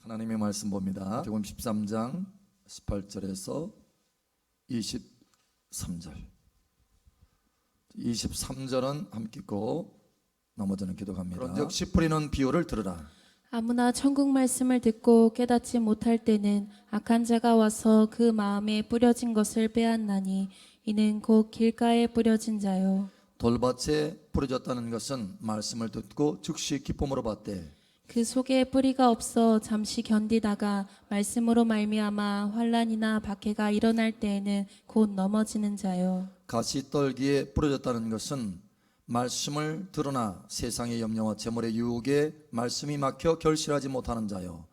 하나님의 말씀 봅니다. 마태복음 13장 18절에서 23절. 23절은 함께 읽고 나머지는 기도합니다. 그런즉 씨 뿌리는 비유를 들으라. 아무나 천국 말씀을 듣고 깨닫지 못할 때는 악한 자가 와서 그 마음에 뿌려진 것을 빼앗나니 이는 곧 길가에 뿌려진 자요. 돌밭에 뿌려졌다는 것은 말씀을 듣고 즉시 기쁨으로 받되 그 속에 뿌리가 없어 잠시 견디다가 말씀으로 말미암아 환난이나 박해가 일어날 때에는 곧 넘어지는 자요. 가시떨기에 뿌려졌다는 것은 말씀을 들으나 세상의 염려와 재물의 유혹에 말씀이 막혀 결실하지 못하는 자요.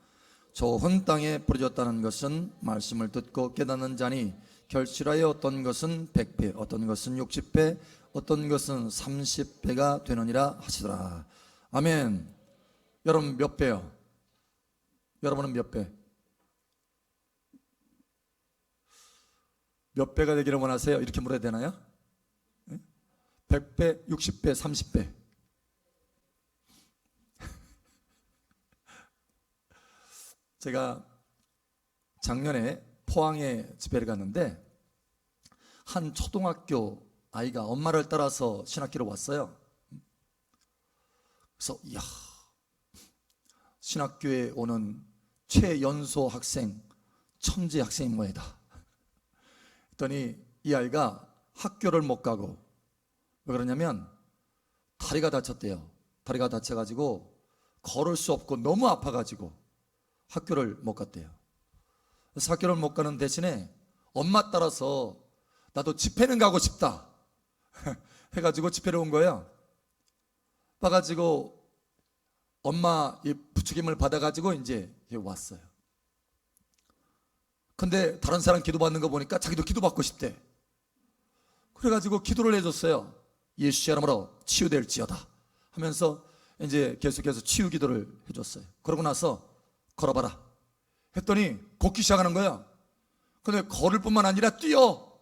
좋은 땅에 뿌려졌다는 것은 말씀을 듣고 깨닫는 자니 결실하여 어떤 것은 100배, 어떤 것은 60배, 어떤 것은 30배가 되느니라 하시더라. 아멘. 여러분 몇 배요? 여러분은 몇 배? 몇 배가 되기를 원하세요? 이렇게 물어야 되나요? 100배, 60배, 30배. 제가 작년에 포항에 집회를 갔는데 한 초등학교 아이가 엄마를 따라서 신학교로 왔어요. 그래서 이야, 신학교에 오는 최연소 학생, 천재 학생이 뭐이다. 했더니 이 아이가 학교를 못 가고, 왜 그러냐면 다리가 다쳤대요. 다리가 다쳐가지고 걸을 수 없고 너무 아파가지고 학교를 못 갔대요. 그래서 학교를 못 가는 대신에 엄마 따라서 나도 집회는 가고 싶다 해가지고 집회를 온 거예요. 와가지고 엄마 부추김을 받아가지고 이제 왔어요. 근데 다른 사람 기도 받는 거 보니까 자기도 기도 받고 싶대. 그래가지고 기도를 해줬어요. 예수의 이름으로 치유될지어다 하면서 이제 계속해서 치유 기도를 해줬어요. 그러고 나서 걸어봐라 했더니 걷기 시작하는 거야. 근데 걸을 뿐만 아니라 뛰어.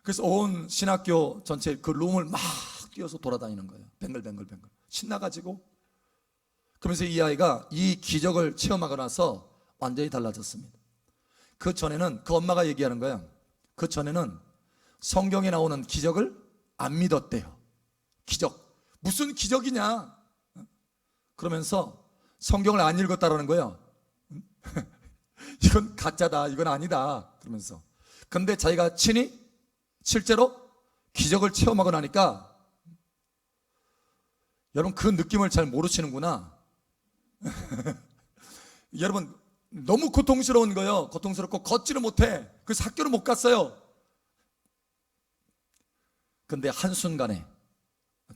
그래서 온 신학교 전체 그 룸을 막 뛰어서 돌아다니는 거예요. 뱅글뱅글뱅글 신나가지고. 그러면서 이 아이가 이 기적을 체험하고 나서 완전히 달라졌습니다. 그 전에는 그 엄마가 얘기하는 거야. 그 전에는 성경에 나오는 기적을 안 믿었대요. 기적, 무슨 기적이냐 그러면서 성경을 안 읽었다라는 거예요. 이건 가짜다, 이건 아니다 그러면서. 근데 자기가 친히 실제로 기적을 체험하고 나니까, 여러분 그 느낌을 잘 모르시는구나. 여러분 너무 고통스러운 거예요. 고통스럽고 걷지를 못해. 그래서 학교를 못 갔어요. 근데 한순간에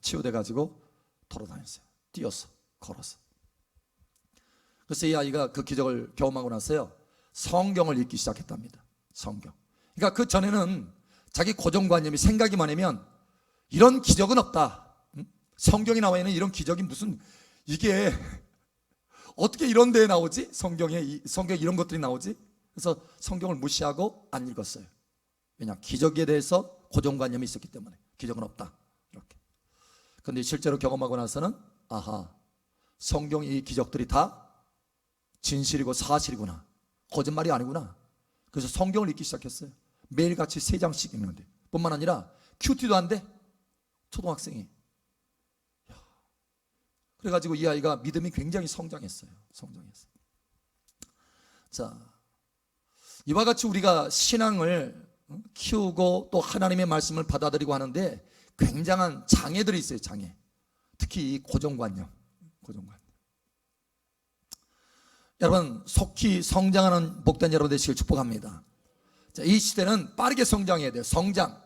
치유돼 가지고 돌아다녔어요. 뛰었어, 걸었어. 그래서 이 아이가 그 기적을 경험하고 나서요, 성경을 읽기 시작했답니다. 성경. 그러니까 그 전에는 자기 고정관념이, 생각이 많으면 이런 기적은 없다. 성경에 나와 있는 이런 기적이 무슨, 이게 어떻게 이런 데에 나오지? 성경에 이런 것들이 나오지? 그래서 성경을 무시하고 안 읽었어요. 왜냐? 기적에 대해서 고정관념이 있었기 때문에. 기적은 없다 이렇게. 근데 실제로 경험하고 나서는 아하, 성경 이 기적들이 다 진실이고 사실이구나, 거짓말이 아니구나. 그래서 성경을 읽기 시작했어요. 매일같이 3장씩 읽는데, 뿐만 아니라 큐티도 한대, 초등학생이. 그래가지고 이 아이가 믿음이 굉장히 성장했어요. 자, 이와 같이 우리가 신앙을 키우고 또 하나님의 말씀을 받아들이고 하는데 굉장한 장애들이 있어요. 장애. 특히 이 고정관념. 여러분 속히 성장하는 복된 여러분 되시길 축복합니다. 자, 이 시대는 빠르게 성장해야 돼요. 성장.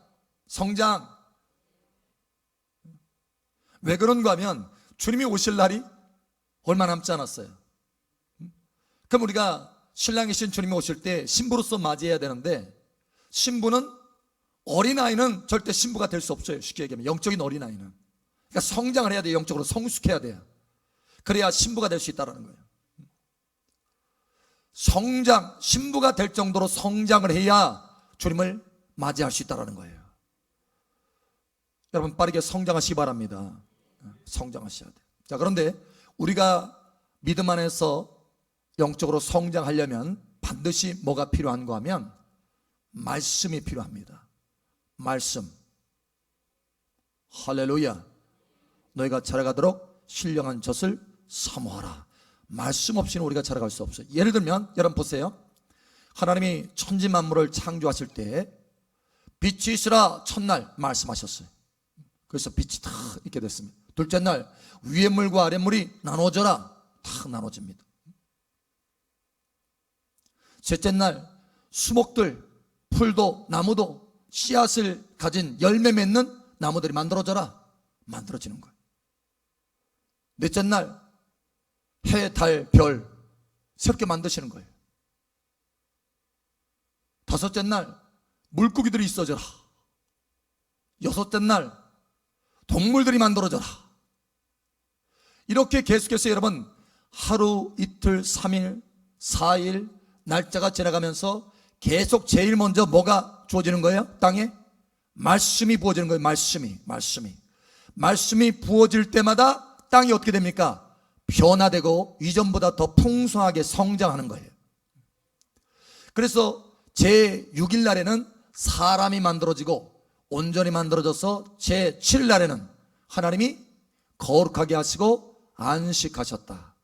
왜 그런가 하면 주님이 오실 날이 얼마 남지 않았어요. 그럼 우리가 신랑이신 주님이 오실 때 신부로서 맞이해야 되는데, 신부는, 어린아이는 절대 신부가 될 수 없어요. 쉽게 얘기하면 영적인 어린아이는. 그러니까 성장을 해야 돼요. 영적으로 성숙해야 돼요. 그래야 신부가 될 수 있다는 거예요. 신부가 될 정도로 성장을 해야 주님을 맞이할 수 있다는 거예요. 여러분 빠르게 성장하시기 바랍니다. 성장하셔야 돼요. 자, 그런데 우리가 믿음 안에서 영적으로 성장하려면 반드시 뭐가 필요한가 하면 말씀이 필요합니다. 말씀. 할렐루야. 너희가 자라가도록 신령한 젖을 사모하라. 말씀 없이는 우리가 자라갈 수 없어요. 예를 들면 여러분 보세요. 하나님이 천지 만물을 창조하실 때 빛이 있으라 첫날 말씀하셨어요. 그래서 빛이 다 있게 됐습니다. 둘째 날 위의 물과 아래 물이 나눠져라. 다 나눠집니다. 셋째 날 수목들, 풀도, 나무도 씨앗을 가진 열매 맺는 나무들이 만들어져라. 만들어지는 거예요. 넷째 날 해, 달, 별 새롭게 만드시는 거예요. 다섯째 날 물고기들이 있어져라. 여섯째 날 동물들이 만들어져라. 이렇게 계속해서 여러분 하루, 이틀, 3일, 4일 날짜가 지나가면서 계속 제일 먼저 뭐가 주어지는 거예요? 땅에? 말씀이 부어지는 거예요. 말씀이 부어질 때마다 땅이 어떻게 됩니까? 변화되고 이전보다 더 풍성하게 성장하는 거예요. 그래서 제6일 날에는 사람이 만들어지고 온전히 만들어져서 제7일 날에는 하나님이 거룩하게 하시고 안식하셨다.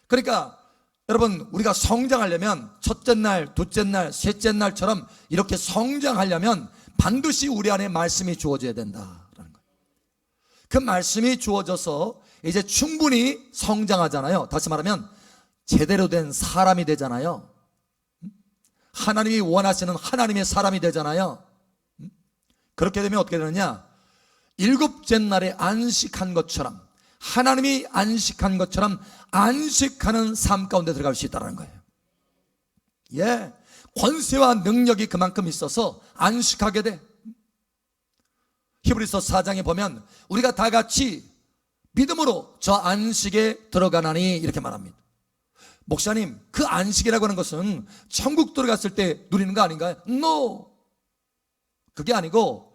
그러니까 여러분 우리가 성장하려면 첫째 날, 둘째 날, 셋째 날처럼 이렇게 성장하려면 반드시 우리 안에 말씀이 주어져야 된다라는 거예요. 그 말씀이 주어져서 이제 충분히 성장하잖아요. 다시 말하면 제대로 된 사람이 되잖아요. 하나님이 원하시는 하나님의 사람이 되잖아요. 그렇게 되면 어떻게 되느냐? 일곱째 날에 안식한 것처럼 하나님이 안식한 것처럼 안식하는 삶 가운데 들어갈 수 있다는 거예요. 예, 권세와 능력이 그만큼 있어서 안식하게 돼. 히브리서 4장에 보면 우리가 다 같이 믿음으로 저 안식에 들어가나니 이렇게 말합니다. 목사님, 그 안식이라고 하는 것은 천국 들어갔을 때 누리는 거 아닌가요? No! 그게 아니고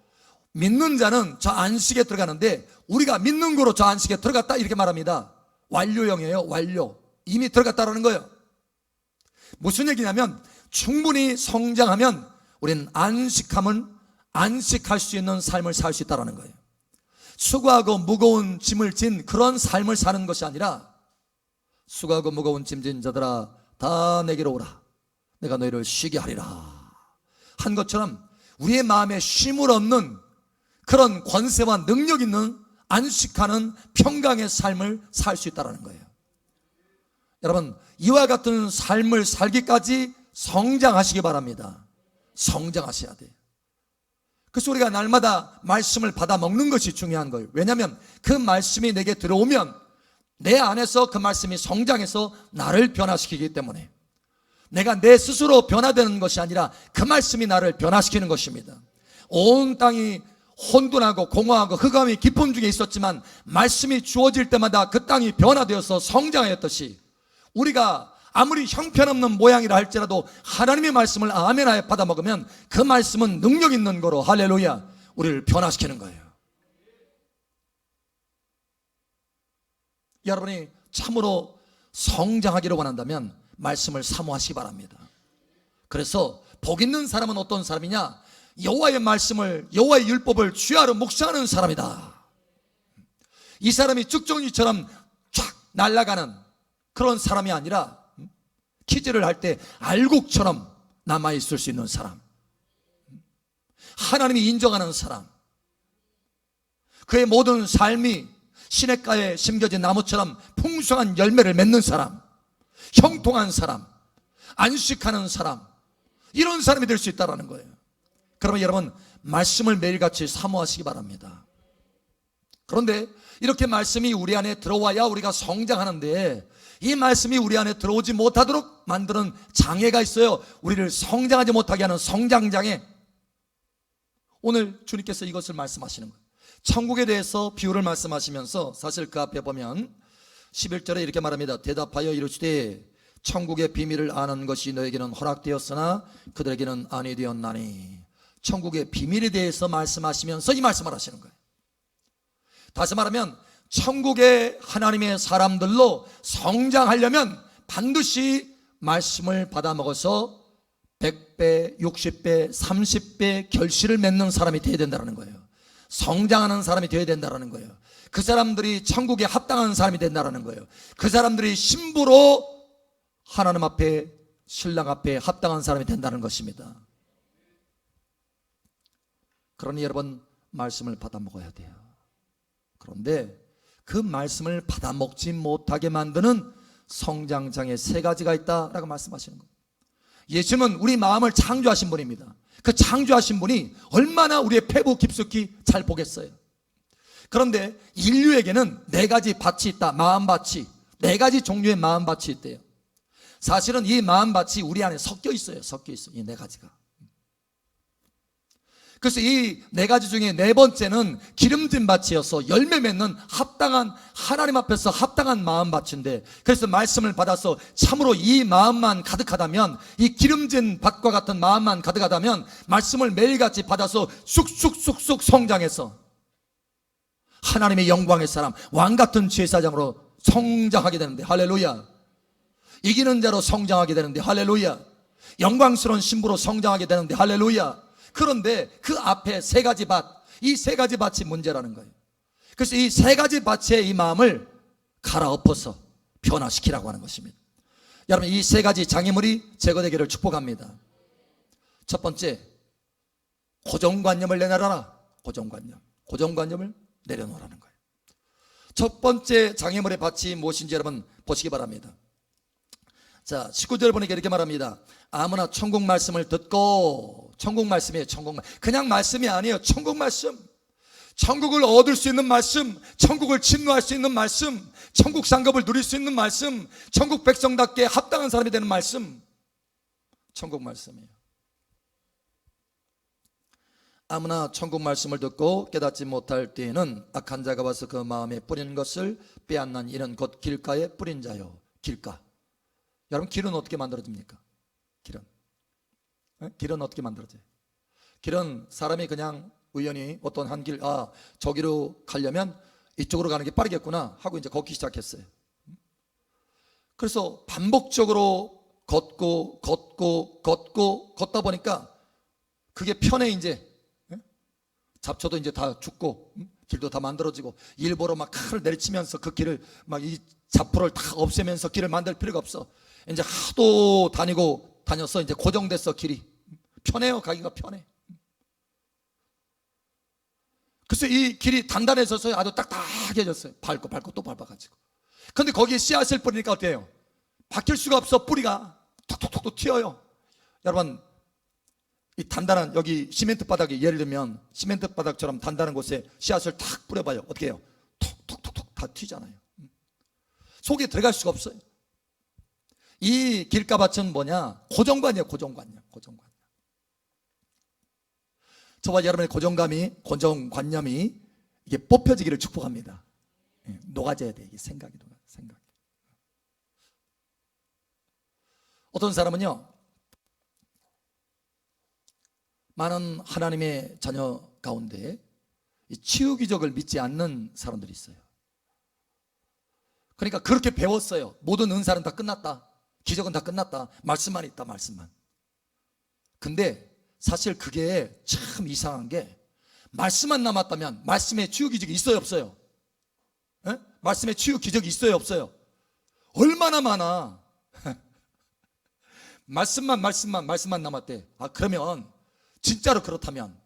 믿는 자는 저 안식에 들어가는데 우리가 믿는 거로 저 안식에 들어갔다 이렇게 말합니다. 완료형이에요. 완료. 이미 들어갔다라는 거예요. 무슨 얘기냐면 충분히 성장하면 우리는 안식할 수 있는 삶을 살 수 있다는 거예요. 수고하고 무거운 짐을 진 그런 삶을 사는 것이 아니라 수고하고 무거운 짐 진 자들아 다 내게로 오라. 내가 너희를 쉬게 하리라 한 것처럼 우리의 마음에 쉼을 얻는 그런 권세와 능력 있는 안식하는 평강의 삶을 살 수 있다는 거예요. 여러분 이와 같은 삶을 살기까지 성장하시기 바랍니다. 성장하셔야 돼요. 그래서 우리가 날마다 말씀을 받아 먹는 것이 중요한 거예요. 왜냐하면 그 말씀이 내게 들어오면 내 안에서 그 말씀이 성장해서 나를 변화시키기 때문에 내가 내 스스로 변화되는 것이 아니라 그 말씀이 나를 변화시키는 것입니다. 온 땅이 혼돈하고 공허하고 흑암이 깊음 중에 있었지만 말씀이 주어질 때마다 그 땅이 변화되어서 성장하였듯이 우리가 아무리 형편없는 모양이라 할지라도 하나님의 말씀을 아멘하여 받아 먹으면 그 말씀은 능력 있는 거로 할렐루야 우리를 변화시키는 거예요. 여러분이 참으로 성장하기를 원한다면 말씀을 사모하시기 바랍니다. 그래서 복 있는 사람은 어떤 사람이냐? 여호와의 말씀을, 여호와의 율법을 주야로 묵상하는 사람이다. 이 사람이 쭉정이처럼 쫙 날아가는 그런 사람이 아니라 퀴즈를 할 때 알곡처럼 남아있을 수 있는 사람, 하나님이 인정하는 사람, 그의 모든 삶이 시냇가에 심겨진 나무처럼 풍성한 열매를 맺는 사람, 형통한 사람, 안식하는 사람, 이런 사람이 될 수 있다는 거예요. 그러면 여러분 말씀을 매일같이 사모하시기 바랍니다. 그런데 이렇게 말씀이 우리 안에 들어와야 우리가 성장하는데 이 말씀이 우리 안에 들어오지 못하도록 만드는 장애가 있어요. 우리를 성장하지 못하게 하는 성장장애. 오늘 주님께서 이것을 말씀하시는 거예요. 천국에 대해서 비유를 말씀하시면서 사실 그 앞에 보면 11절에 이렇게 말합니다. 대답하여 이르시되 천국의 비밀을 아는 것이 너에게는 허락되었으나 그들에게는 아니 되었나니. 천국의 비밀에 대해서 말씀하시면서 이 말씀을 하시는 거예요. 다시 말하면 천국의 하나님의 사람들로 성장하려면 반드시 말씀을 받아 먹어서 100배, 60배, 30배 결실을 맺는 사람이 되어야 된다는 거예요. 성장하는 사람이 되어야 된다는 거예요. 그 사람들이 천국에 합당한 사람이 된다는 거예요. 그 사람들이 신부로 하나님 앞에, 신랑 앞에 합당한 사람이 된다는 것입니다. 그러니 여러분, 말씀을 받아 먹어야 돼요. 그런데 그 말씀을 받아 먹지 못하게 만드는 성장장애 세 가지가 있다라고 말씀하시는 거예요. 예수님은 우리 마음을 창조하신 분입니다. 그 창조하신 분이 얼마나 우리의 폐부 깊숙이 잘 보겠어요. 그런데 인류에게는 네 가지 밭이 있다. 마음밭이. 네 가지 종류의 마음밭이 있대요. 사실은 이 마음밭이 우리 안에 섞여 있어요. 섞여 있어요. 이 네 가지가. 그래서 이 네 가지 중에 네 번째는 기름진 밭이어서 열매 맺는 합당한, 하나님 앞에서 합당한 마음밭인데, 그래서 말씀을 받아서 참으로 이 마음만 가득하다면, 이 기름진 밭과 같은 마음만 가득하다면 말씀을 매일같이 받아서 쑥쑥쑥쑥 성장해서 하나님의 영광의 사람, 왕같은 제사장으로 성장하게 되는데, 할렐루야. 이기는 자로 성장하게 되는데, 할렐루야. 영광스러운 신부로 성장하게 되는데, 할렐루야. 그런데 그 앞에 세 가지 밭, 이 세 가지 밭이 문제라는 거예요. 그래서 이 세 가지 밭의 이 마음을 갈아엎어서 변화시키라고 하는 것입니다. 여러분, 이 세 가지 장애물이 제거되기를 축복합니다. 첫 번째, 고정관념을 내놔라. 고정관념을 내려놓으라는 거예요. 첫 번째 장애물의 밭이 무엇인지 여러분 보시기 바랍니다. 자, 19절 보니까 이렇게 말합니다. 아무나 천국 말씀을 듣고, 천국 말씀이에요. 그냥 말씀이 아니에요. 천국 말씀. 천국을 얻을 수 있는 말씀, 천국을 침노할 수 있는 말씀, 천국 상급을 누릴 수 있는 말씀, 천국 백성답게 합당한 사람이 되는 말씀, 천국 말씀이에요. 아무나 천국 말씀을 듣고 깨닫지 못할 때에는 악한 자가 와서 그 마음에 뿌리는 것을 빼앗는 이는 곧 길가에 뿌린 자요. 길가. 여러분, 길은 어떻게 만들어집니까? 길은 어떻게 만들어져요? 길은 사람이 그냥 우연히 어떤 한 길, 저기로 가려면 이쪽으로 가는 게 빠르겠구나 하고 이제 걷기 시작했어요. 그래서 반복적으로 걷다 보니까 그게 편해. 이제 잡초도 이제 다 죽고 길도 다 만들어지고, 일부러 막 칼을 내리치면서 그 길을 막 이 잡초를 다 없애면서 길을 만들 필요가 없어. 이제 하도 다녀서 이제 고정됐어. 길이 편해요. 가기가 편해. 그래서 이 길이 단단해져서 아주 딱딱해졌어요. 밟고 또 밟아가지고. 근데 거기에 씨앗을 뿌리니까 어때요? 바뀔 수가 없어. 뿌리가 톡톡톡 튀어요. 여러분, 이 단단한, 여기 시멘트 바닥이, 예를 들면 시멘트 바닥처럼 단단한 곳에 씨앗을 탁 뿌려봐요. 어떻게 해요? 톡톡톡톡 다 튀잖아요. 속에 들어갈 수가 없어요. 이 길가밭은 뭐냐? 고정관이에요. 고정관념. 저와 여러분의 고정관념이 이게 뽑혀지기를 축복합니다. 녹아져야 돼. 이게 생각이. 어떤 사람은요, 많은 하나님의 자녀 가운데 이 치유 기적을 믿지 않는 사람들이 있어요. 그러니까 그렇게 배웠어요. 모든 은사는 다 끝났다. 기적은 다 끝났다. 말씀만 있다. 말씀만. 근데 사실 그게 참 이상한 게, 말씀만 남았다면 말씀의 치유 기적이 있어요, 없어요? 말씀의 치유 기적이 있어요, 없어요? 얼마나 많아. 말씀만 남았대. 그러면 진짜로 그렇다면,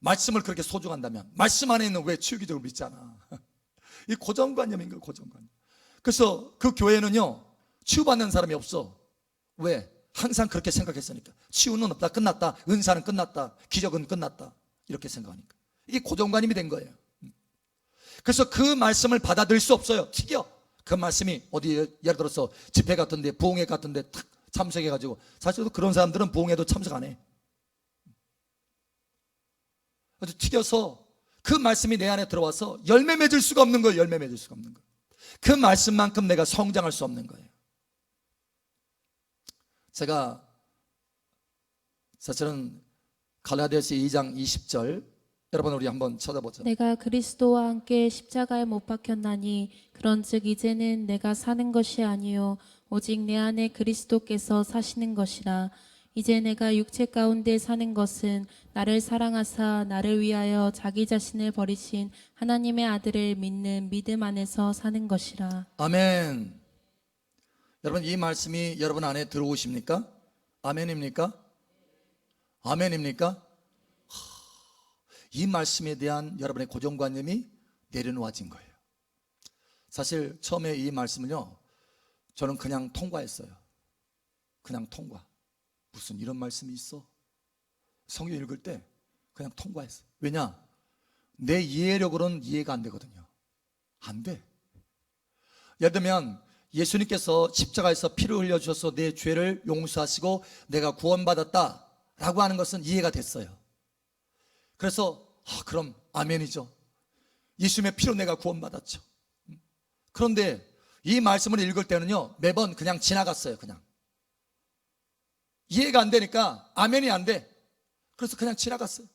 말씀을 그렇게 소중한다면 말씀 안에 있는 왜 치유 기적을 믿잖아. 이 고정관념인 거예요. 고정관념. 그래서 그 교회는요, 치유받는 사람이 없어. 왜? 항상 그렇게 생각했으니까. 치유는 없다. 끝났다. 은사는 끝났다. 기적은 끝났다. 이렇게 생각하니까. 이게 고정관념이 된 거예요. 그래서 그 말씀을 받아들일 수 없어요. 튀겨. 그 말씀이 어디, 예를 들어서 집회 같은데, 부흥회 같은데 탁 참석해가지고, 사실 그런 사람들은 부흥회도 참석 안 해. 그래서 튀겨서 그 말씀이 내 안에 들어와서 열매 맺을 수가 없는 거예요. 그 말씀만큼 내가 성장할 수 없는 거예요. 제가 사실은 갈라디아서 2장 20절 여러분 우리 한번 찾아보죠. 내가 그리스도와 함께 십자가에 못 박혔나니 그런즉 이제는 내가 사는 것이 아니요 오직 내 안에 그리스도께서 사시는 것이라. 이제 내가 육체 가운데 사는 것은 나를 사랑하사 나를 위하여 자기 자신을 버리신 하나님의 아들을 믿는 믿음 안에서 사는 것이라. 아멘. 여러분 이 말씀이 여러분 안에 들어오십니까? 아멘입니까? 아멘입니까? 이 말씀에 대한 여러분의 고정관념이 내려놓아진 거예요. 사실 처음에 이 말씀은요, 저는 그냥 통과했어요. 그냥 통과. 무슨 이런 말씀이 있어? 성경 읽을 때 그냥 통과했어요. 왜냐? 내 이해력으로는 이해가 안 되거든요. 안 돼. 예를 들면 예수님께서 십자가에서 피를 흘려주셔서 내 죄를 용서하시고 내가 구원받았다 라고 하는 것은 이해가 됐어요. 그래서 그럼 아멘이죠. 예수님의 피로 내가 구원받았죠. 그런데 이 말씀을 읽을 때는요, 매번 그냥 지나갔어요. 그냥 이해가 안 되니까 아멘이 안 돼. 그래서 그냥 지나갔어요.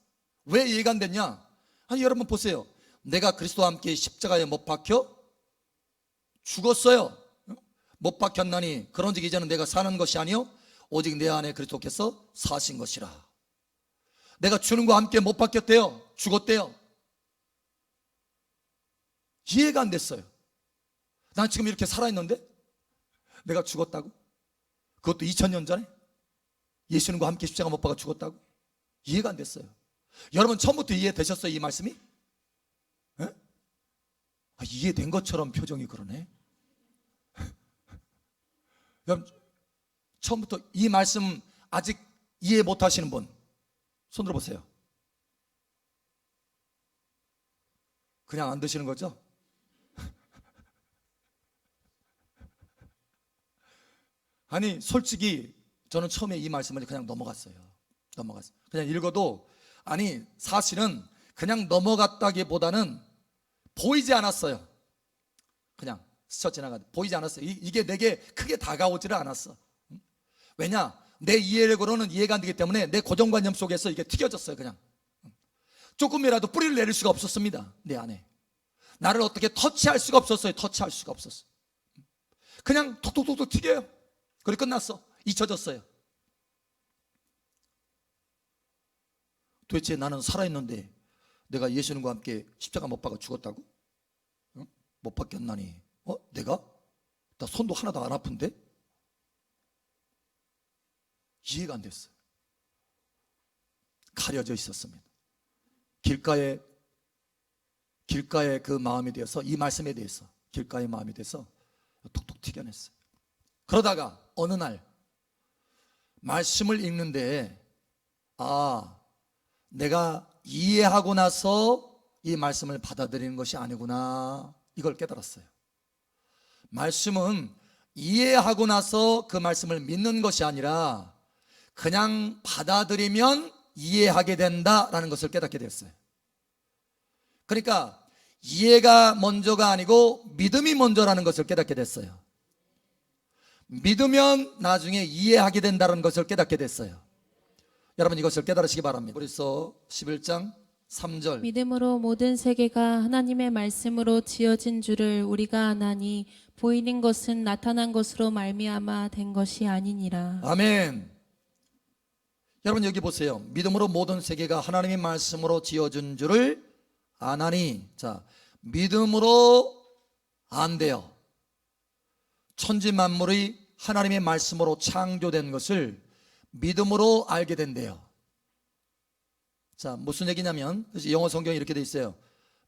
왜 이해가 안 됐냐? 아니 여러분 보세요. 내가 그리스도와 함께 십자가에 못 박혀 죽었어요. 못 박혔나니 그런즉 이제는 내가 사는 것이 아니요 오직 내 안에 그리스도께서 사신 것이라. 내가 주님과 함께 못 박혔대요. 죽었대요. 이해가 안 됐어요. 난 지금 이렇게 살아있는데 내가 죽었다고? 그것도 2000년 전에 예수님과 함께 십자가 못 박아 죽었다고? 이해가 안 됐어요. 여러분 처음부터 이해되셨어요? 이 말씀이? 이해된 것처럼 표정이 그러네. 여러분 처음부터 이 말씀 아직 이해 못하시는 분 손 들어보세요. 그냥 안 드시는 거죠? 아니 솔직히 저는 처음에 이 말씀을 그냥 넘어갔어요. 그냥 읽어도 아니 사실은 그냥 넘어갔다기보다는 보이지 않았어요. 그냥 스쳐 지나가다 보이지 않았어요. 이게 내게 크게 다가오지를 않았어. 왜냐? 내 이해력으로는 이해가 안 되기 때문에 내 고정관념 속에서 이게 튀겨졌어요. 그냥 조금이라도 뿌리를 내릴 수가 없었습니다. 내 안에 나를 어떻게 터치할 수가 없었어요. 터치할 수가 없었어. 그냥 톡톡톡톡 튀겨요. 그리고 끝났어. 잊혀졌어요. 도대체 나는 살아있는데 내가 예수님과 함께 십자가 못 박아 죽었다고? 못 박혔나니 내가? 나 손도 하나도 안 아픈데? 이해가 안 됐어요. 가려져 있었습니다. 길가에 그 마음에 대해서, 이 말씀에 대해서 길가의 마음에 대해서 톡톡 튀겨냈어요. 그러다가 어느 날 말씀을 읽는데 내가 이해하고 나서 이 말씀을 받아들이는 것이 아니구나, 이걸 깨달았어요. 말씀은 이해하고 나서 그 말씀을 믿는 것이 아니라 그냥 받아들이면 이해하게 된다라는 것을 깨닫게 됐어요. 그러니까 이해가 먼저가 아니고 믿음이 먼저라는 것을 깨닫게 됐어요. 믿으면 나중에 이해하게 된다는 것을 깨닫게 됐어요. 여러분 이것을 깨달으시기 바랍니다. 고린도서 11장 3절. 믿음으로 모든 세계가 하나님의 말씀으로 지어진 줄을 우리가 아나니 보이는 것은 나타난 것으로 말미암아 된 것이 아니니라. 아멘. 여러분 여기 보세요. 믿음으로 모든 세계가 하나님의 말씀으로 지어진 줄을 아나니. 자, 믿음으로 안돼요. 천지 만물이 하나님의 말씀으로 창조된 것을 믿음으로 알게 된대요. 자, 무슨 얘기냐면 영어 성경에 이렇게 돼 있어요.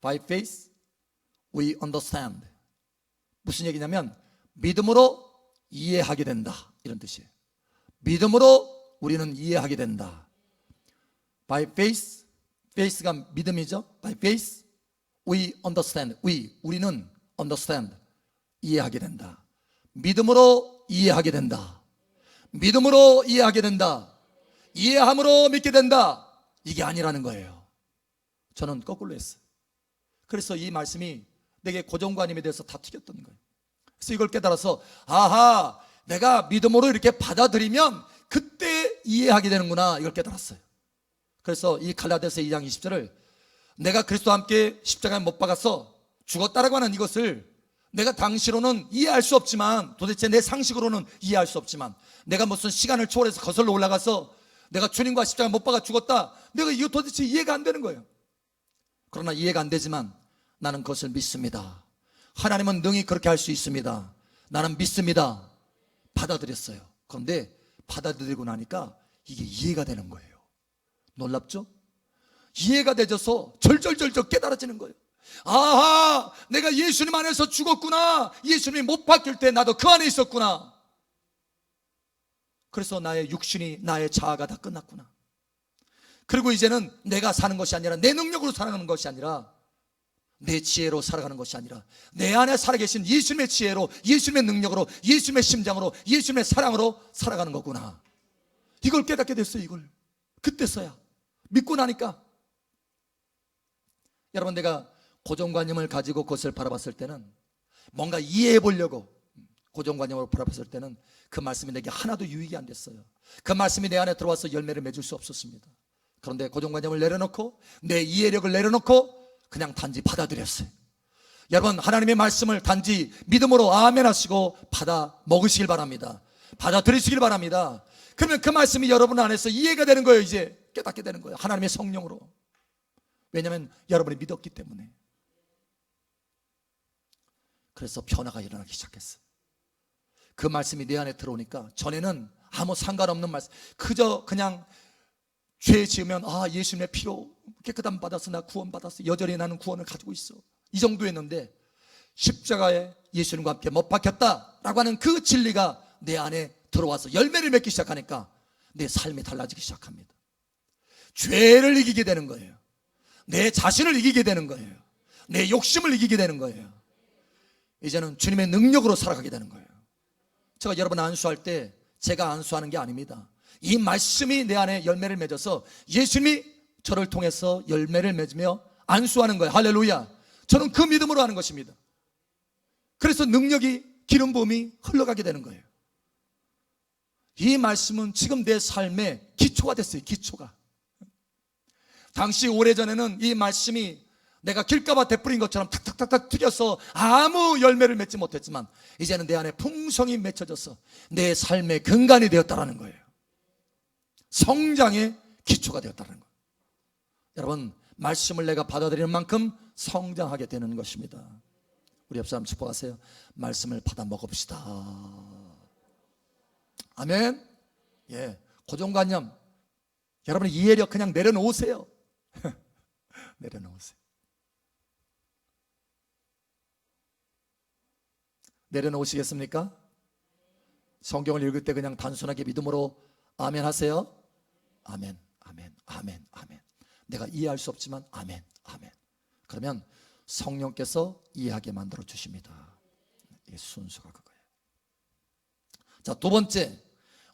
By faith we understand. 무슨 얘기냐면 믿음으로 이해하게 된다, 이런 뜻이에요. 믿음으로 우리는 이해하게 된다. By faith, faith가 믿음이죠. By faith we understand. 우리는 understand, 이해하게 된다. 믿음으로 이해하게 된다. 믿음으로 이해하게 된다. 이해함으로 믿게 된다. 이게 아니라는 거예요. 저는 거꾸로 했어요. 그래서 이 말씀이 내게 고정관념에 대해서 다 튀겼던 거예요. 그래서 이걸 깨달아서 내가 믿음으로 이렇게 받아들이면 그때 이해하게 되는구나, 이걸 깨달았어요. 그래서 이 갈라디아서 2장 20절을 내가 그리스도와 함께 십자가에 못 박아서 죽었다라고 하는 이것을 내가 당시로는 이해할 수 없지만, 도대체 내 상식으로는 이해할 수 없지만, 내가 무슨 시간을 초월해서 거슬러 올라가서 내가 주님과 십자가에 못 박아 죽었다, 내가 이거 도대체 이해가 안 되는 거예요. 그러나 이해가 안 되지만 나는 그것을 믿습니다. 하나님은 능히 그렇게 할 수 있습니다. 나는 믿습니다. 받아들였어요. 그런데 받아들이고 나니까 이게 이해가 되는 거예요. 놀랍죠? 이해가 되져서 절절절절 깨달아지는 거예요. 아하, 내가 예수님 안에서 죽었구나. 예수님이 못 박힐 때 나도 그 안에 있었구나. 그래서 나의 육신이, 나의 자아가 다 끝났구나. 그리고 이제는 내가 사는 것이 아니라, 내 능력으로 살아가는 것이 아니라, 내 지혜로 살아가는 것이 아니라, 내 안에 살아계신 예수님의 지혜로, 예수님의 능력으로, 예수님의 심장으로, 예수님의 사랑으로 살아가는 거구나. 이걸 깨닫게 됐어요. 이걸 그때서야, 믿고 나니까. 여러분, 내가 고정관념을 가지고 그것을 바라봤을 때는, 뭔가 이해해 보려고 고정관념으로 바라봤을 때는 그 말씀이 내게 하나도 유익이 안 됐어요. 그 말씀이 내 안에 들어와서 열매를 맺을 수 없었습니다. 그런데 고정관념을 내려놓고, 내 이해력을 내려놓고 그냥 단지 받아들였어요. 여러분, 하나님의 말씀을 단지 믿음으로 아멘 하시고 받아 먹으시길 바랍니다. 받아들이시길 바랍니다. 그러면 그 말씀이 여러분 안에서 이해가 되는 거예요. 이제 깨닫게 되는 거예요. 하나님의 성령으로. 왜냐하면 여러분이 믿었기 때문에. 그래서 변화가 일어나기 시작했어요. 그 말씀이 내 안에 들어오니까, 전에는 아무 상관없는 말씀, 그저 그냥 죄 지으면 예수님의 피로 깨끗함 받아서 나 구원 받았어, 여전히 나는 구원을 가지고 있어, 이 정도였는데, 십자가에 예수님과 함께 못 박혔다라고 하는 그 진리가 내 안에 들어와서 열매를 맺기 시작하니까 내 삶이 달라지기 시작합니다. 죄를 이기게 되는 거예요. 내 자신을 이기게 되는 거예요. 내 욕심을 이기게 되는 거예요. 이제는 주님의 능력으로 살아가게 되는 거예요. 제가 여러분 안수할 때 제가 안수하는 게 아닙니다. 이 말씀이 내 안에 열매를 맺어서 예수님이 저를 통해서 열매를 맺으며 안수하는 거예요. 할렐루야. 저는 그 믿음으로 하는 것입니다. 그래서 능력이, 기름 부음이 흘러가게 되는 거예요. 이 말씀은 지금 내 삶의 기초가 됐어요. 기초가. 당시 오래전에는 이 말씀이 내가 길가밭에 뿌린 것처럼 탁탁탁탁 튀겨서 아무 열매를 맺지 못했지만, 이제는 내 안에 풍성이 맺혀져서 내 삶의 근간이 되었다라는 거예요. 성장의 기초가 되었다는 거예요. 여러분, 말씀을 내가 받아들이는 만큼 성장하게 되는 것입니다. 우리 옆 사람 축복하세요. 말씀을 받아 먹읍시다. 아멘. 예, 고정관념, 여러분의 이해력 그냥 내려놓으세요. 내려놓으세요. 내려놓으시겠습니까? 성경을 읽을 때 그냥 단순하게 믿음으로 아멘 하세요. 아멘, 아멘, 아멘, 아멘. 내가 이해할 수 없지만 아멘, 아멘. 그러면 성령께서 이해하게 만들어 주십니다. 이게 순서가 그거예요. 자, 두 번째,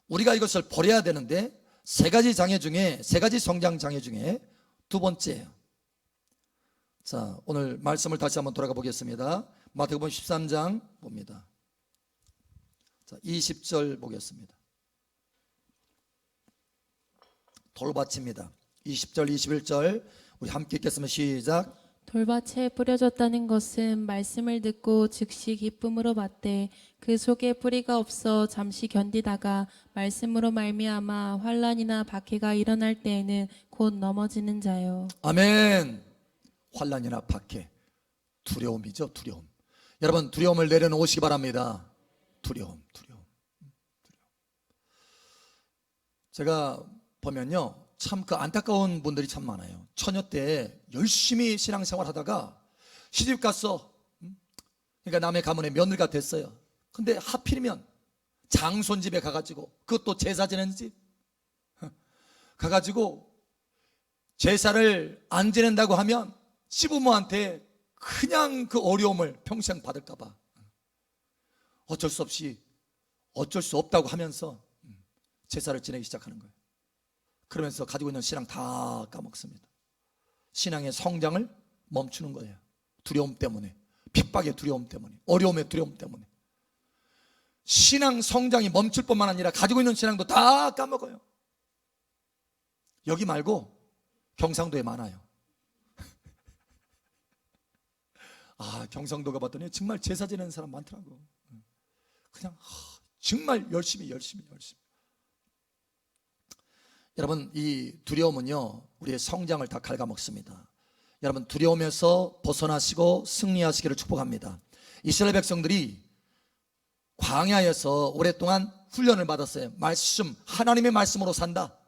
우리가 이것을 버려야 되는데, 세 가지 장애 중에, 세 가지 성장 장애 중에 두 번째예요. 자, 오늘 말씀을 다시 한번 돌아가 보겠습니다. 마태복음 13장 봅니다. 자, 20절 보겠습니다. 돌밭입니다. 20절, 21절 우리 함께 읽겠습니다. 시작. 돌밭에 뿌려졌다는 것은 말씀을 듣고 즉시 기쁨으로 받되 그 속에 뿌리가 없어 잠시 견디다가 말씀으로 말미암아 환난이나 박해가 일어날 때에는 곧 넘어지는 자요. 아멘. 환난이나 박해, 두려움이죠. 두려움. 여러분, 두려움을 내려놓으시기 바랍니다. 두려움. 제가 보면요, 참 그 안타까운 분들이 참 많아요. 처녀 때 열심히 신앙생활 하다가 시집 갔어. 그러니까 남의 가문의 며느리가 됐어요. 근데 하필이면 장손 집에 가가지고, 그것도 제사 지내는 집 가가지고 제사를 안 지낸다고 하면 시부모한테 그냥 그 어려움을 평생 받을까 봐 어쩔 수 없다고 하면서 제사를 지내기 시작하는 거예요. 그러면서 가지고 있는 신앙 다 까먹습니다. 신앙의 성장을 멈추는 거예요. 두려움 때문에, 핍박의 두려움 때문에, 어려움의 두려움 때문에. 신앙 성장이 멈출 뿐만 아니라 가지고 있는 신앙도 다 까먹어요. 여기 말고 경상도에 많아요. 경상도 가봤더니 정말 제사 지내는 사람 많더라고. 그냥 정말 열심히. 여러분, 이 두려움은요 우리의 성장을 다 갉아먹습니다. 여러분, 두려움에서 벗어나시고 승리하시기를 축복합니다. 이스라엘 백성들이 광야에서 오랫동안 훈련을 받았어요. 하나님의 말씀으로 산다.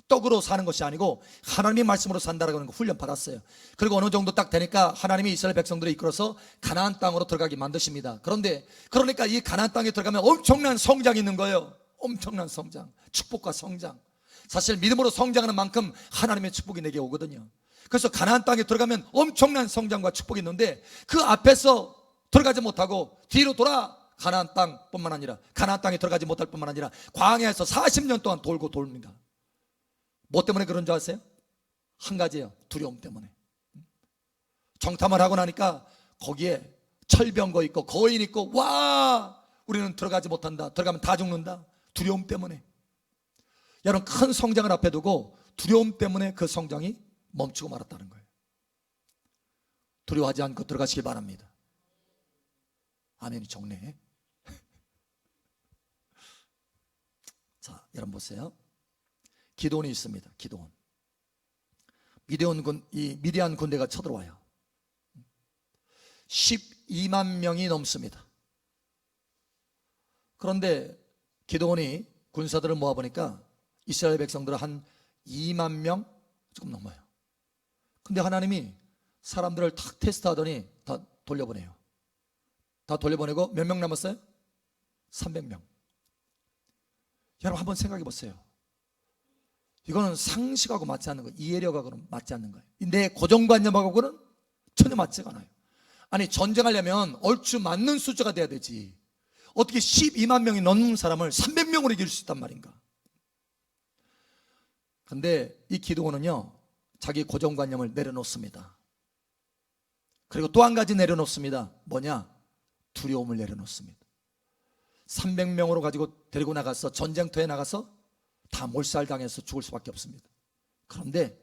떡으로 사는 것이 아니고 하나님의 말씀으로 산다라고 하는 거 훈련 받았어요. 그리고 어느 정도 딱 되니까 하나님이 이스라엘 백성들을 이끌어서 가나안 땅으로 들어가게 만드십니다. 그러니까 이 가나안 땅에 들어가면 엄청난 성장이 있는 거예요. 엄청난 성장, 축복과 성장. 사실 믿음으로 성장하는 만큼 하나님의 축복이 내게 오거든요. 그래서 가나안 땅에 들어가면 엄청난 성장과 축복이 있는데 그 앞에서 들어가지 못하고 뒤로 돌아 가나안 땅뿐만 아니라 가나안 땅에 들어가지 못할 뿐만 아니라 광야에서 40년 동안 돌고 돕니다. 뭐 때문에 그런 줄 아세요? 한 가지예요. 두려움 때문에. 정탐을 하고 나니까 거기에 철병거 있고 거인 있고 우리는 들어가지 못한다. 들어가면 다 죽는다. 두려움 때문에. 여러분, 큰 성장을 앞에 두고 두려움 때문에 그 성장이 멈추고 말았다는 거예요. 두려워하지 않고 들어가시기 바랍니다. 아멘이 좋네. 자, 여러분 보세요. 기드온이 있습니다. 기드온. 미디안 군대가 쳐들어와요. 12만 명이 넘습니다. 그런데 기드온이 군사들을 모아보니까 이스라엘 백성들은 한 2만 명 조금 넘어요. 근데 하나님이 사람들을 탁 테스트하더니 다 돌려보내요. 다 돌려보내고 몇 명 남았어요? 300명. 여러분 한번 생각해 보세요. 이거는 상식하고 맞지 않는 거예요. 이해력하고는 맞지 않는 거예요. 내 고정관념하고는 전혀 맞지가 않아요. 아니, 전쟁하려면 얼추 맞는 숫자가 돼야 되지. 어떻게 12만 명이 넘는 사람을 300명으로 이길 수 있단 말인가? 근데 이 기드온은요 자기 고정관념을 내려놓습니다. 그리고 또 한 가지 내려놓습니다. 뭐냐? 두려움을 내려놓습니다. 300명으로 가지고 데리고 나가서 전쟁터에 나가서 다 몰살당해서 죽을 수밖에 없습니다. 그런데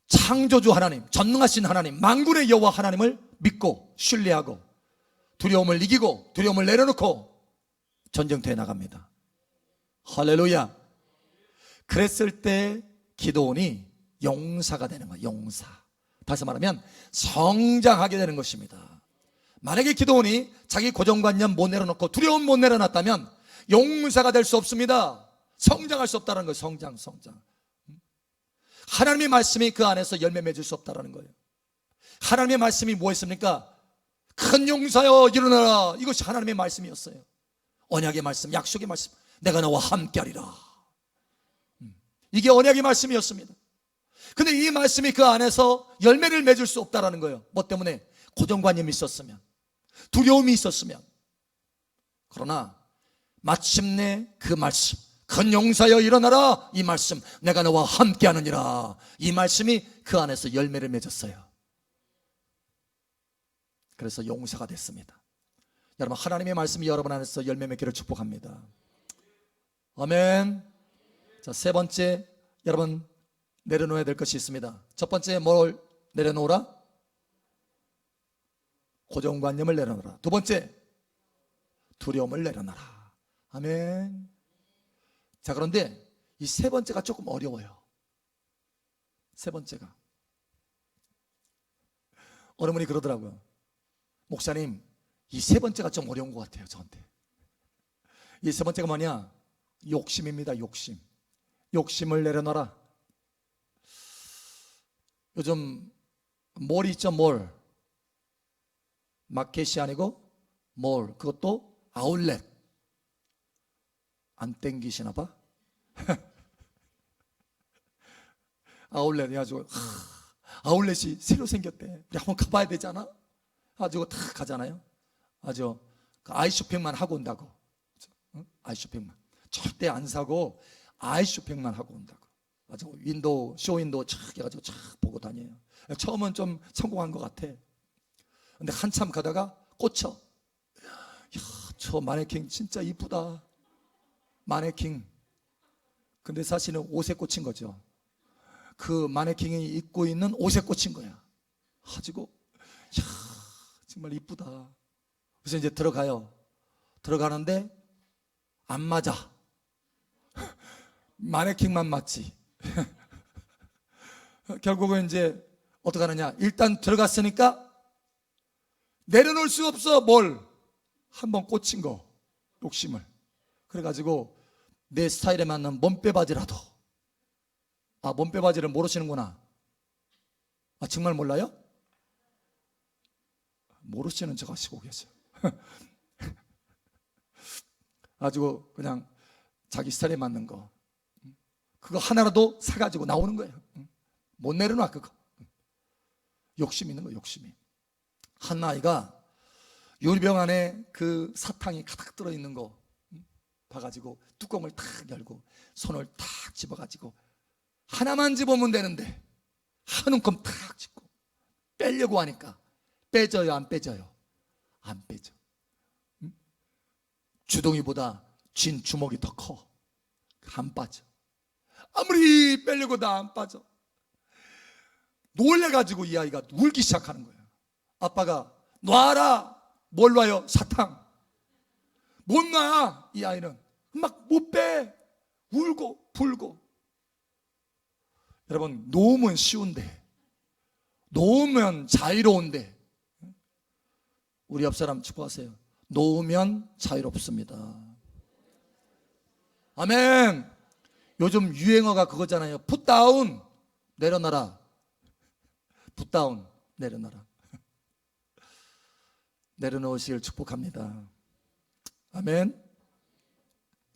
창조주 하나님, 전능하신 하나님, 만군의 여호와 하나님을 믿고 신뢰하고 두려움을 이기고 두려움을 내려놓고 전쟁터에 나갑니다. 할렐루야. 그랬을 때 기드온이 용사가 되는 거예요. 용사. 다시 말하면 성장하게 되는 것입니다. 만약에 기드온이 자기 고정관념 못 내려놓고 두려움 못 내려놨다면 용사가 될 수 없습니다. 성장할 수 없다는 거예요. 성장. 하나님의 말씀이 그 안에서 열매 맺을 수 없다는 거예요. 하나님의 말씀이 뭐였습니까? 큰 용사여 일어나라. 이것이 하나님의 말씀이었어요. 언약의 말씀, 약속의 말씀. 내가 너와 함께하리라. 이게 언약의 말씀이었습니다. 근데 이 말씀이 그 안에서 열매를 맺을 수 없다는 거예요. 뭐 때문에? 고정관념이 있었으면, 두려움이 있었으면. 그러나 마침내 그 말씀, 큰 용사여 일어나라. 이 말씀, 내가 너와 함께하느니라. 이 말씀이 그 안에서 열매를 맺었어요. 그래서 용사가 됐습니다. 여러분, 하나님의 말씀이 여러분 안에서 열매 맺기를 축복합니다. 아멘. 자, 세 번째, 여러분 내려놓아야 될 것이 있습니다. 첫 번째, 뭘 내려놓으라? 고정관념을 내려놓으라. 두 번째, 두려움을 내려놔라. 아멘. 자, 그런데 이 세 번째가 조금 어려워요. 세 번째가. 어느 분이 그러더라고요. 목사님, 이 세 번째가 좀 어려운 것 같아요, 저한테. 이 세 번째가 뭐냐? 욕심입니다. 욕심. 욕심을 내려놔라. 요즘 몰 있죠, 몰. 마켓이 아니고 몰. 그것도 아울렛. 안 땡기시나 봐? 아울렛 해가지고 아울렛이 새로 생겼대. 우리 한번 가봐야 되잖아. 가지고 다 가잖아요. 아주 아이쇼핑만 하고 온다고. 응? 아이쇼핑만. 절대 안 사고 아이쇼핑만 하고 온다고. 아주 쇼윈도우 착 해가지고 착 보고 다녀요. 처음은 좀 성공한 것 같아. 근데 한참 가다가 꽂혀. 야, 저 마네킹 진짜 이쁘다. 마네킹. 근데 사실은 옷에 꽂힌 거죠. 그 마네킹이 입고 있는 옷에 꽂힌 거야. 가지고 야, 정말 이쁘다. 그래서 이제 들어가요. 들어가는데 안 맞아. 마네킹만 맞지. 결국은 이제 어떻게 하느냐, 일단 들어갔으니까 내려놓을 수 없어. 뭘 한번 꽂힌 거, 욕심을. 그래가지고 내 스타일에 맞는 몸빼바지라도. 아, 몸빼바지를 모르시는구나. 아, 정말 몰라요? 모르시는 척 하시고 계세요. 아주 그냥 자기 스타일에 맞는 거, 그거 하나라도 사가지고 나오는 거예요. 못 내려놔 그거. 욕심 있는 거, 욕심이. 한 아이가 요리병 안에 그 사탕이 가득 들어있는 거 봐가지고 뚜껑을 탁 열고 손을 탁 집어가지고 하나만 집으면 되는데 한 움큼 탁 집고 빼려고 하니까 빼져요, 안 빼져요? 안 빼져. 주둥이보다 쥔 주먹이 더 커. 안 빠져. 아무리 빼려고 다 안 빠져. 놀래가지고 이 아이가 울기 시작하는 거예요. 아빠가 놔라. 뭘 놔요? 사탕. 못 놔. 이 아이는 막 못 빼. 울고 불고. 여러분, 놓으면 쉬운데, 놓으면 자유로운데, 우리 옆 사람 축복하세요. 놓으면 자유롭습니다. 아멘. 요즘 유행어가 그거잖아요. 풋다운, 내려놔라. 풋다운, 내려놔라. 내려놓으시길 축복합니다. 아멘.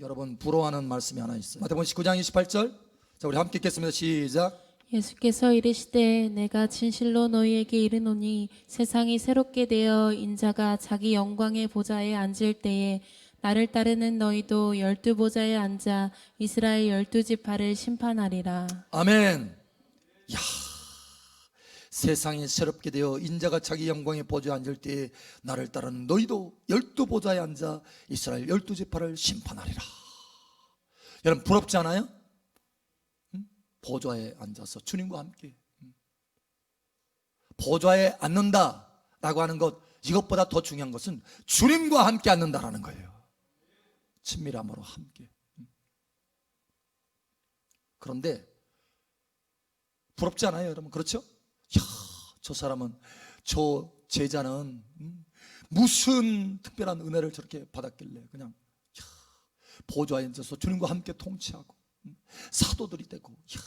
여러분, 부러워하는 말씀이 하나 있어요. 마태복음 19장 28절. 자, 우리 함께 읽겠습니다. 시작. 예수께서 이르시되 내가 진실로 너희에게 이르노니 세상이 새롭게 되어 인자가 자기 영광의 보좌에 앉을 때에 나를 따르는 너희도 12보좌에 앉아 이스라엘 12지파를 심판하리라. 아멘. 야, 세상이 새롭게 되어 인자가 자기 영광의 보좌에 앉을 때에 나를 따르는 너희도 12보좌에 앉아 이스라엘 12지파를 심판하리라. 여러분, 부럽지 않아요? 보좌에 앉아서 주님과 함께 보좌에 앉는다라고 하는 것, 이것보다 더 중요한 것은 주님과 함께 앉는다라는 거예요. 친밀함으로 함께. 그런데 부럽지 않아요, 여러분? 그렇죠? 야, 저 사람은, 저 제자는 무슨 특별한 은혜를 저렇게 받았길래 그냥 보좌에 앉아서 주님과 함께 통치하고 사도들이 되고. 이야,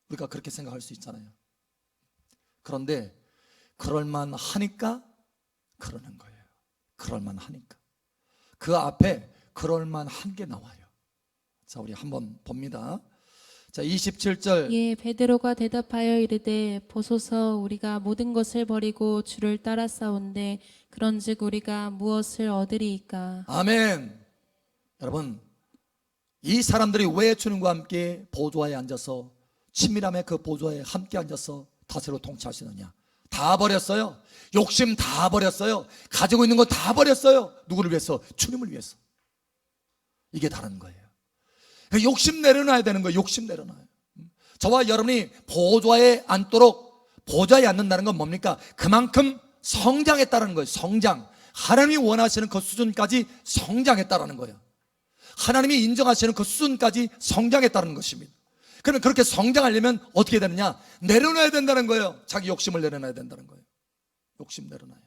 우리가 그렇게 생각할 수 있잖아요. 그런데 그럴만 하니까 그러는 거예요. 그럴만 하니까. 그 앞에 그럴만 한 게 나와요. 자, 우리 한번 봅니다. 자, 27절. 예, 베드로가 대답하여 이르되 보소서, 우리가 모든 것을 버리고 주를 따라 싸운데 그런즉 우리가 무엇을 얻으리이까. 아멘. 여러분, 이 사람들이 왜 주님과 함께 보좌에 앉아서, 친밀함의 그 보좌에 함께 앉아서 다스리고 통치하시느냐? 다 버렸어요. 욕심 다 버렸어요. 가지고 있는 거 다 버렸어요. 누구를 위해서? 주님을 위해서. 이게 다른 거예요. 욕심 내려놔야 되는 거예요. 욕심 내려놔요. 저와 여러분이 보좌에 앉도록, 보좌에 앉는다는 건 뭡니까? 그만큼 성장했다는 거예요. 성장. 하나님이 원하시는 그 수준까지 성장했다는 거예요. 하나님이 인정하시는 그 수준까지 성장했다는 것입니다. 그러면 그렇게 성장하려면 어떻게 되느냐? 내려놔야 된다는 거예요. 자기 욕심을 내려놔야 된다는 거예요. 욕심 내려놔요.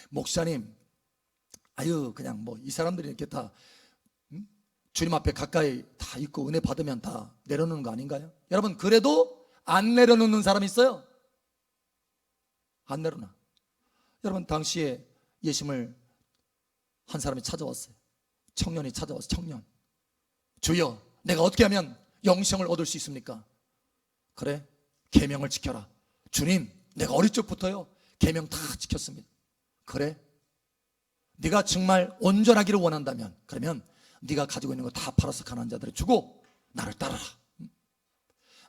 목사님, 아유, 그냥 뭐 이 사람들이 이렇게 다 주님 앞에 가까이 다 있고 은혜 받으면 다 내려놓는 거 아닌가요? 여러분, 그래도 안 내려놓는 사람이 있어요. 안 내려놔. 여러분, 당시에 예수님을 한 사람이 찾아왔어요. 청년이 찾아왔어요. 청년. 주여, 내가 어떻게 하면 영생을 얻을 수 있습니까? 그래, 계명을 지켜라. 주님, 내가 어릴 적부터요 계명 다 지켰습니다. 그래, 네가 정말 온전하기를 원한다면, 그러면 네가 가지고 있는 거 다 팔아서 가난한 자들에 주고 나를 따르라.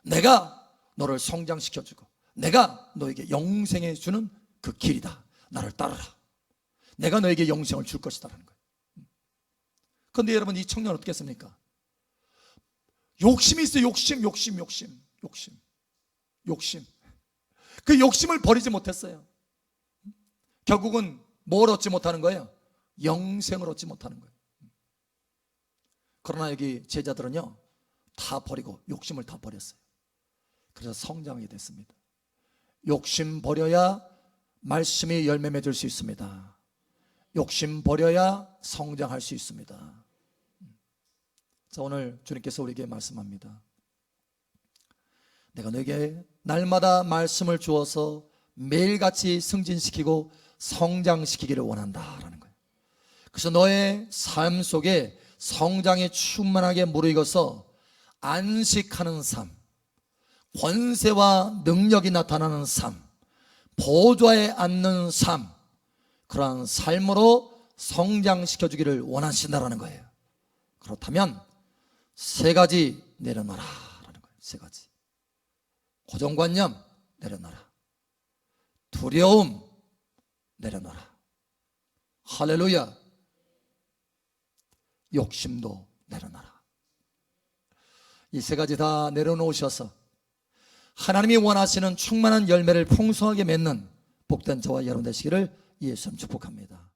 내가 너를 성장시켜주고 내가 너에게 영생해 주는 그 길이다. 나를 따르라. 내가 너에게 영생을 줄 것이다라는 거예요. 그런데 여러분, 이 청년 어떻게 했습니까? 욕심이 있어요. 욕심. 그 욕심을 버리지 못했어요. 결국은 뭘 얻지 못하는 거예요? 영생을 얻지 못하는 거예요. 그러나 여기 제자들은요, 다 버리고 욕심을 다 버렸어요. 그래서 성장하게 됐습니다. 욕심 버려야 말씀이 열매 맺을 수 있습니다. 욕심 버려야 성장할 수 있습니다. 자, 오늘 주님께서 우리에게 말씀합니다. 내가 너에게 날마다 말씀을 주어서 매일같이 승진시키고 성장시키기를 원한다라는 거예요. 그래서 너의 삶 속에 성장이 충만하게 무르익어서 안식하는 삶, 권세와 능력이 나타나는 삶, 보좌에 앉는 삶, 그러한 삶으로 성장시켜주기를 원하신다라는 거예요. 그렇다면 세 가지 내려놔라라는 거예요. 세 가지. 고정관념 내려놔라. 두려움 내려놔라. 할렐루야. 욕심도 내려놔라. 이 세 가지 다 내려놓으셔서 하나님이 원하시는 충만한 열매를 풍성하게 맺는 복된 저와 여러분 되시기를 예수님 축복합니다.